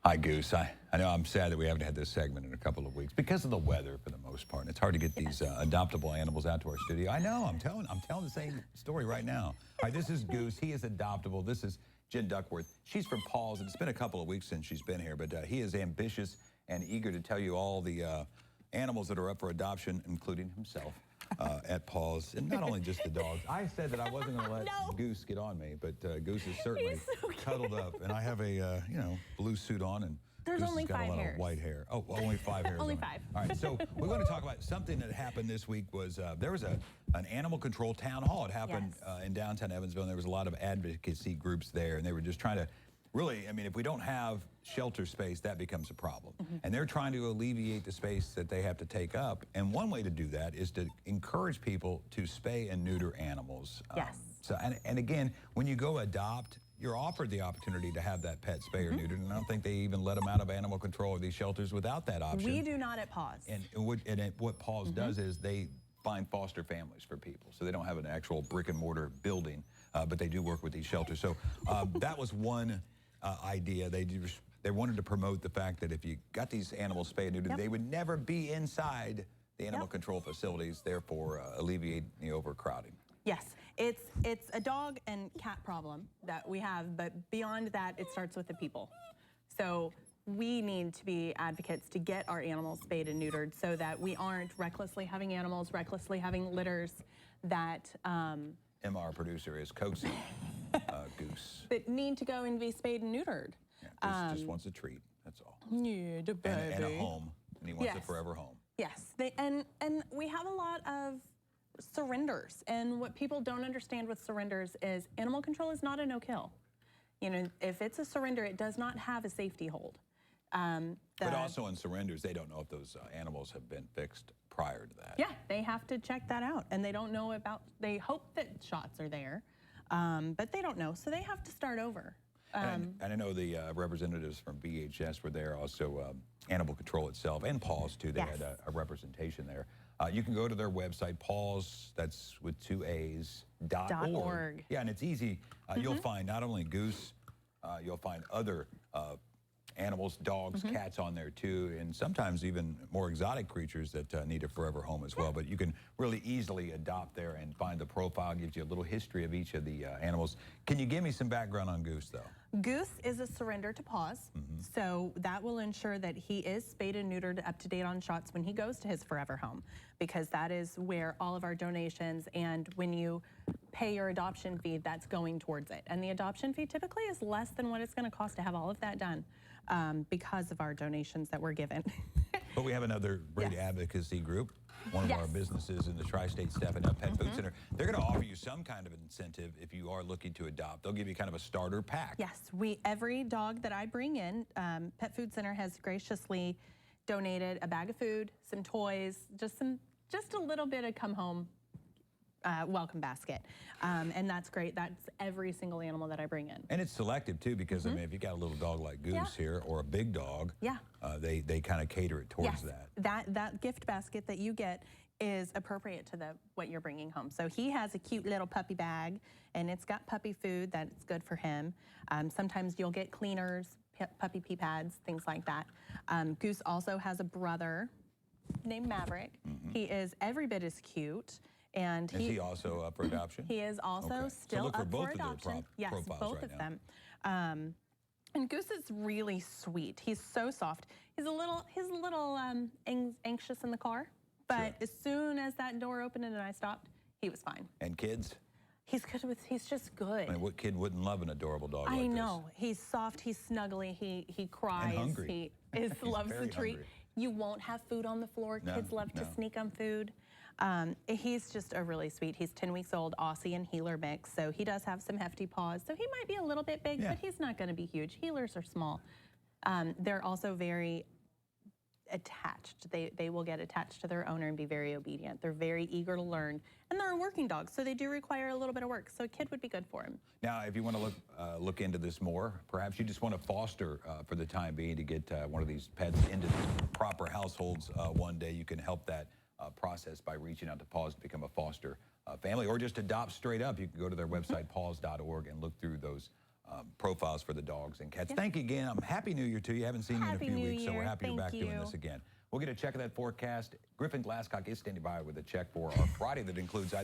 Hi, Goose. I know I'm sad that we haven't had this segment in a couple of weeks because of the weather for the most part. And it's hard to get these adoptable animals out to our studio. I know, I'm telling the same story right now. All right, this is Goose. He is adoptable. This is Jen Duckworth. She's from Paws, and it's been a couple of weeks since she's been here, but he is ambitious and eager to tell you all the animals that are up for adoption, including himself. At Paws, and not only just the dogs. I said that I wasn't going to let Goose get on me, but Goose is certainly cuddled up, and I have a blue suit on, and there's Goose only has got 5 a lot hairs. of white hair. Oh, only 5 hairs. Only on 5. It. All right, so we're going to talk about something that happened this week. Was there was an animal control town hall. It happened in downtown Evansville, and there was a lot of advocacy groups there, and they were just trying to. Really, I mean, if we don't have shelter space, that becomes a problem. And they're trying to alleviate the space that they have to take up. And one way to do that is to encourage people to spay and neuter animals. Yes. And again, when you go adopt, you're offered the opportunity to have that pet spay or neutered. And I don't think they even let them out of animal control or these shelters without that option. We do not at Paws. And what Paws does is they find foster families for people. So they don't have an actual brick and mortar building, but they do work with these shelters. So that was one idea. They wanted to promote the fact that if you got these animals spayed and neutered, they would never be inside the animal control facilities, therefore alleviate the overcrowding. Yes, it's a dog and cat problem that we have, but beyond that, it starts with the people. So we need to be advocates to get our animals spayed and neutered so that we aren't recklessly having animals, recklessly having litters that Emma, our producer, is coaxing Goose. that need to go and be spayed and neutered. Yeah, Goose just wants a treat, that's all. Yeah, the baby. And a home, and he wants a forever home. Yes, and we have a lot of surrenders, and what people don't understand with surrenders is animal control is not a no-kill. You know, if it's a surrender, it does not have a safety hold. But also in surrenders, they don't know if those animals have been fixed prior to that. Yeah, they have to check that out, and they don't know about, they hope that shots are there, but they don't know, so they have to start over. And I know the representatives from BHS were there, also Animal Control itself, and Paws too. They had a representation there. You can go to their website, Paws, that's with 2 A's, .org. Yeah, and it's easy. You'll find not only Goose, you'll find other animals, dogs, cats on there too, and sometimes even more exotic creatures that need a forever home as well. But you can really easily adopt there and find the profile, gives you a little history of each of the animals. Can you give me some background on Goose, though? Goose is a surrender to Paws, so that will ensure that he is spayed and neutered, up to date on shots when he goes to his forever home, because that is where all of our donations, and when you pay your adoption fee, that's going towards it. And the adoption fee typically is less than what it's going to cost to have all of that done because of our donations that we're given. But we have another great advocacy group, one of our businesses in the Tri-State Stepping Up Pet Food Center. They're going to offer you some kind of incentive if you are looking to adopt. They'll give you kind of a starter pack. Yes, every dog that I bring in, Pet Food Center has graciously donated a bag of food, some toys, just a little bit of come home welcome basket, and that's great. That's every single animal that I bring in. And it's selective too, because I mean, if you got a little dog like Goose here, or a big dog, they kind of cater it towards that. That gift basket that you get is appropriate to what you're bringing home. So he has a cute little puppy bag, and it's got puppy food that's good for him. Sometimes you'll get cleaners, puppy pee pads, things like that. Goose also has a brother named Maverick. He is every bit as cute. And is he also up for adoption? He is also still up for adoption. Yes, both of them. And Goose is really sweet. He's so soft. He's a little anxious in the car, but as soon as that door opened and I stopped, he was fine. And kids? He's just good. I mean, what kid wouldn't love an adorable dog like this? I know. He's soft. He's snuggly. He cries. And hungry. He loves the treat. You won't have food on the floor. Kids love to sneak on food. He's just a really sweet. He's 10 weeks old, Aussie and Heeler mix, so he does have some hefty paws. So he might be a little bit big, but he's not going to be huge. Heelers are small. They're also very attached. They will get attached to their owner and be very obedient. They're very eager to learn, and they're a working dog, so they do require a little bit of work. So a kid would be good for him. Now, if you want to look into this more, perhaps you just want to foster for the time being to get one of these pets into proper households one day, you can help that process by reaching out to Paws to become a foster family, or just adopt straight up. You can go to their website, paws.org, and look through those profiles for the dogs and cats. Thank you again. Happy New Year to you. Haven't seen you in a few weeks, so we're happy you're back doing this again. We'll get a check of that forecast. Griffin Glasscock is standing by with a check for our Friday that includes, I think,